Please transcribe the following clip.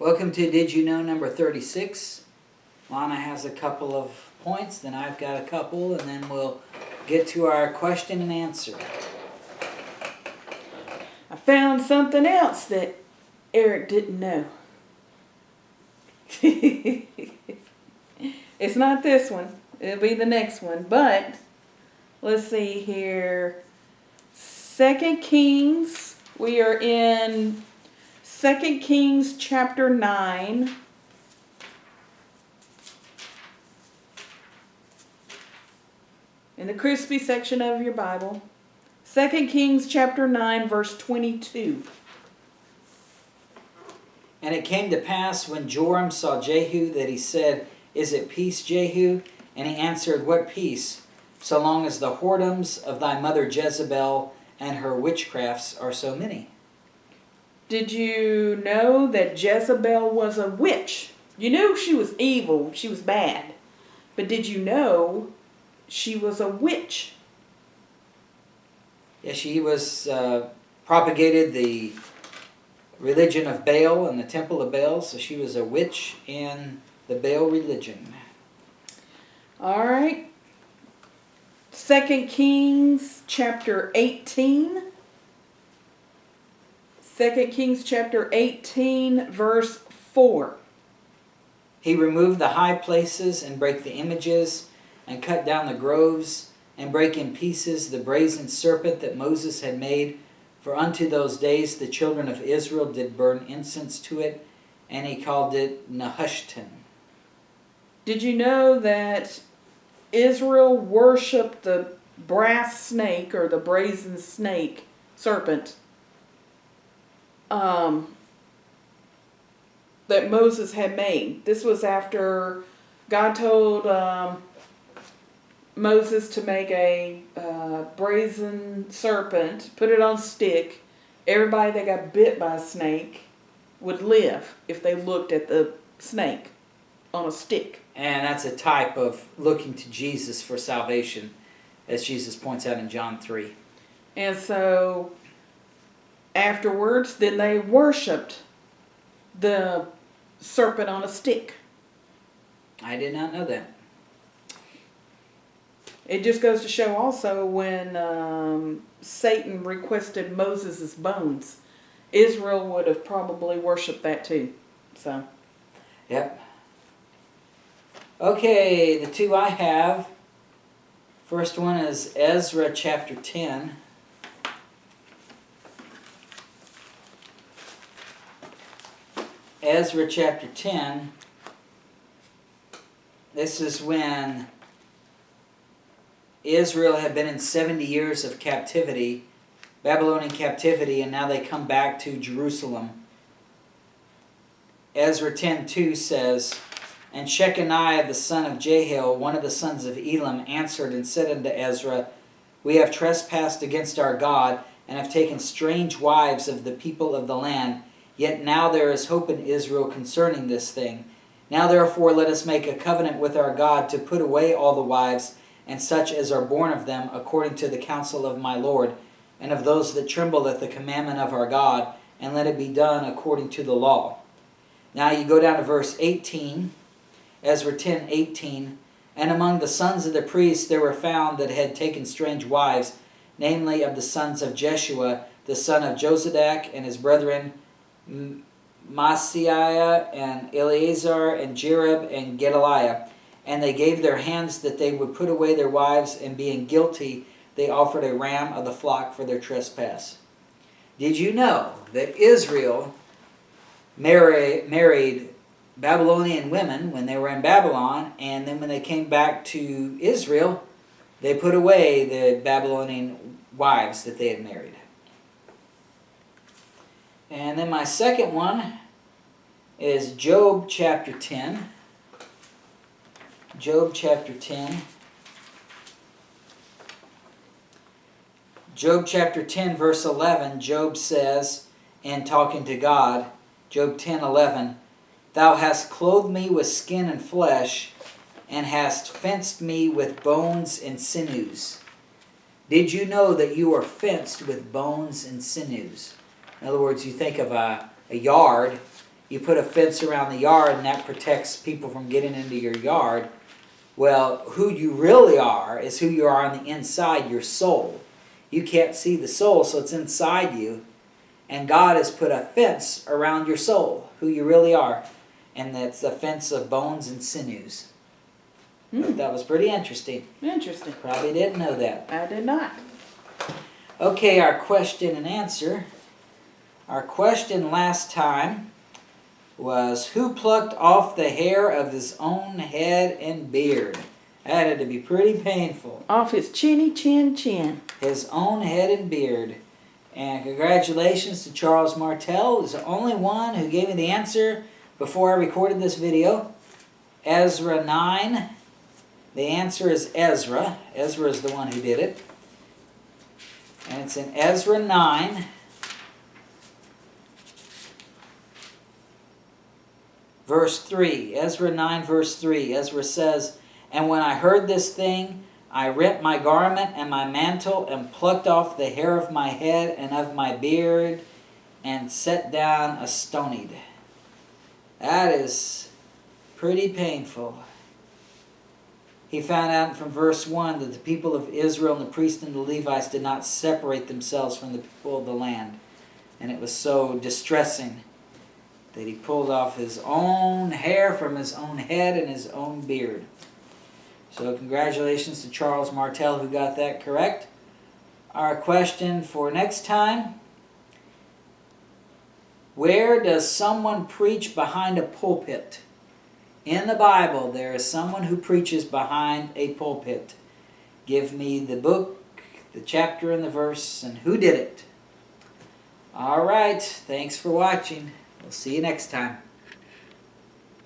Welcome to Did You Know number 36. Lana has a couple of points, then I've got a couple, and then we'll get to our question and answer. I found something else that Eric didn't know. It's not this one. It'll be the next one. But let's see here. 2 Kings. We are in 2 Kings chapter 9. In the crispy section of your Bible. 2 Kings chapter 9 verse 22. And it came to pass when Joram saw Jehu that he said, Is it peace, Jehu? And he answered, What peace? So long as the whoredoms of thy mother Jezebel and her witchcrafts are so many. Did you know that Jezebel was a witch? You knew she was evil, she was bad. But did you know she was a witch? Yeah, she was propagated the religion of Baal and the temple of Baal, so she was a witch in the Baal religion. All right. 2 Kings chapter 18. 2 Kings chapter 18 verse 4. He removed the high places and brake the images and cut down the groves and brake in pieces the brazen serpent that Moses had made. For unto those days the children of Israel did burn incense to it, and he called it Nehushtan. Did you know that Israel worshipped the brass snake or the brazen snake serpent that Moses had made? This was after God told Moses to make a brazen serpent, put it on a stick. Everybody that got bit by a snake would live if they looked at the snake on a stick. And that's a type of looking to Jesus for salvation, as Jesus points out in John 3. And so afterwards, then they worshipped the serpent on a stick. I did not know that. It just goes to show also when Satan requested Moses' bones, Israel would have probably worshipped that too. So. Yep. Okay, the two I have. First one is Ezra chapter 10. Ezra chapter 10. This is when Israel had been in 70 years of captivity, Babylonian captivity, and now they come back to Jerusalem. Ezra 10:2 says, And Shechaniah the son of Jehiel, one of the sons of Elam, answered and said unto Ezra, We have trespassed against our God, and have taken strange wives of the people of the land. Yet now there is hope in Israel concerning this thing. Now therefore let us make a covenant with our God to put away all the wives, and such as are born of them, according to the counsel of my Lord, and of those that tremble at the commandment of our God, and let it be done according to the law. Now you go down to verse 18, Ezra 10:18. And among the sons of the priests there were found that had taken strange wives, namely of the sons of Jeshua, the son of Josadak, and his brethren Maaseiah and Eleazar and Jerib and Gedaliah. And they gave their hands that they would put away their wives, and being guilty, they offered a ram of the flock for their trespass. Did you know that Israel married Babylonian women when they were in Babylon, and then when they came back to Israel, they put away the Babylonian wives that they had married? And then my second one is Job chapter 10. Job chapter 10. Job chapter 10 verse 11, Job says, in talking to God, Job 10:11, Thou hast clothed me with skin and flesh, and hast fenced me with bones and sinews. Did you know that you are fenced with bones and sinews? In other words, you think of a yard, you put a fence around the yard and that protects people from getting into your yard. Well, who you really are is who you are on the inside, your soul. You can't see the soul, so it's inside you. And God has put a fence around your soul, who you really are. And that's a fence of bones and sinews. That was pretty interesting. Interesting. Probably didn't know that. I did not. Okay, our question and answer. Our question last time was, who plucked off the hair of his own head and beard? That had to be pretty painful. Off his chinny chin chin. His own head and beard. And congratulations to Charles Martell, who's the only one who gave me the answer before I recorded this video. Ezra 9. The answer is Ezra. Ezra is the one who did it. And it's in Ezra 9. Verse 3. Ezra 9 verse 3. Ezra says, "And when I heard this thing, I rent my garment and my mantle, and plucked off the hair of my head and of my beard, and sat down astonied." That is pretty painful. He found out from verse 1 that the people of Israel and the priests and the Levites did not separate themselves from the people of the land. And it was so distressing that he pulled off his own hair from his own head and his own beard. So congratulations to Charles Martell who got that correct. Our question for next time: where does someone preach behind a pulpit? In the Bible, there is someone who preaches behind a pulpit. Give me the book, the chapter, and the verse, and who did it. All right, thanks for watching. We'll see you next time.